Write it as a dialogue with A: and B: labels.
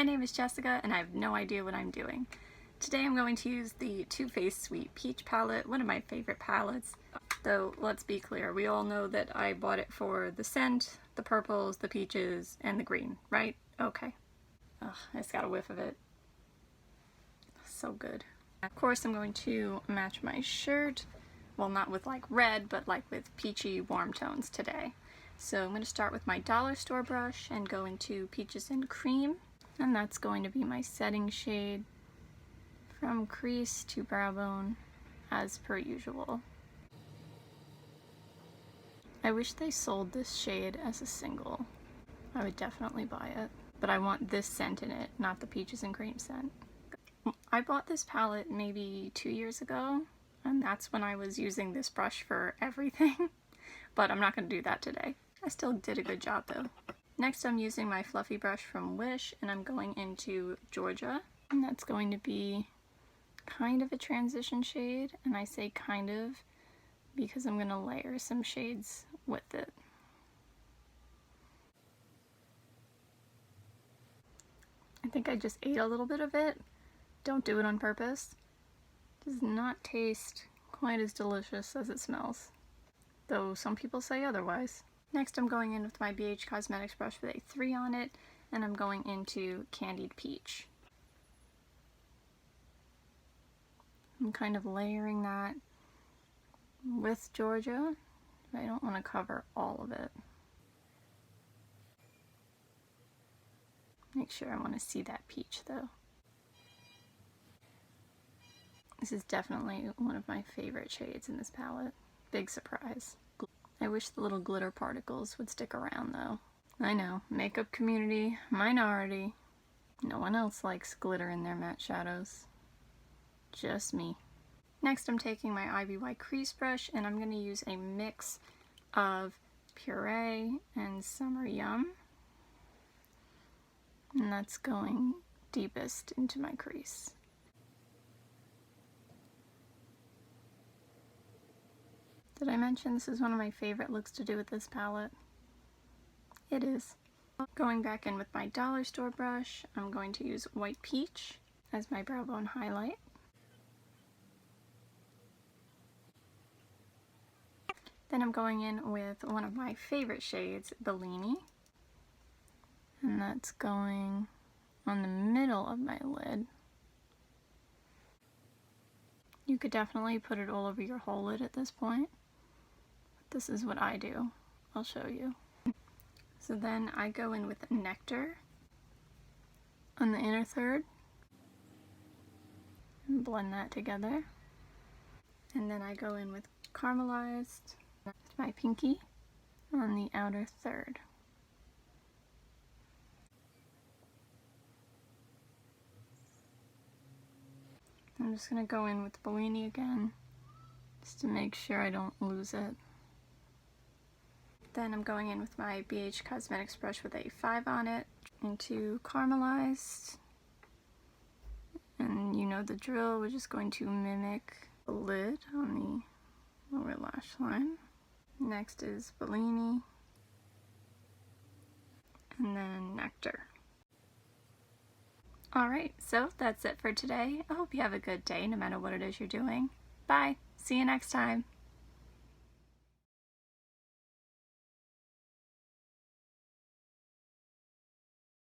A: My name is Jessica and I have no idea what I'm doing. Today I'm going to use the Too Faced Sweet Peach palette, one of my favorite palettes. Though, let's be clear, we all know that I bought it for the scent, the purples, the peaches, and the green, right? Okay. Ugh, I just got a whiff of it. So good. Of course I'm going to match my shirt, well not with like red, but like with peachy warm tones today. So I'm going to start with my dollar store brush and go into Peaches and Cream. And that's going to be my setting shade from crease to brow bone, as per usual. I wish they sold this shade as a single. I would definitely buy it. But I want this scent in it, not the Peaches and Cream scent. I bought this palette maybe 2 years ago, and that's when I was using this brush for everything. But I'm not going to do that today. I still did a good job though. Next I'm using my fluffy brush from Wish, and I'm going into Georgia, and that's going to be kind of a transition shade, and I say kind of because I'm going to layer some shades with it. I think I just ate a little bit of it. Don't do it on purpose. It does not taste quite as delicious as it smells, though some people say otherwise. Next I'm going in with my BH Cosmetics brush with a 3 on it, and I'm going into Candied Peach. I'm kind of layering that with Georgia. I don't want to cover all of it. Make sure I want to see that peach though. This is definitely one of my favorite shades in this palette. Big surprise. I wish the little glitter particles would stick around though. I know, makeup community, minority. No one else likes glitter in their matte shadows. Just me. Next I'm taking my Ivy White crease brush, and I'm going to use a mix of Puree and Summer Yum. And that's going deepest into my crease. Did I mention this is one of my favorite looks to do with this palette? It is. Going back in with my dollar store brush, I'm going to use White Peach as my brow bone highlight. Then I'm going in with one of my favorite shades, Milani. And that's going on the middle of my lid. You could definitely put it all over your whole lid at this point. This is what I do. I'll show you. So then I go in with Nectar on the inner third and blend that together. And then I go in with Caramelized, my pinky, on the outer third. I'm just going to go in with Milani again, just to make sure I don't lose it. Then I'm going in with my BH Cosmetics brush with a 5 on it, into Caramelized. And you know the drill, we're just going to mimic the lid on the lower lash line. Next is Milani, and then Nectar. Alright, so that's it for today. I hope you have a good day no matter what it is you're doing. Bye! See you next time!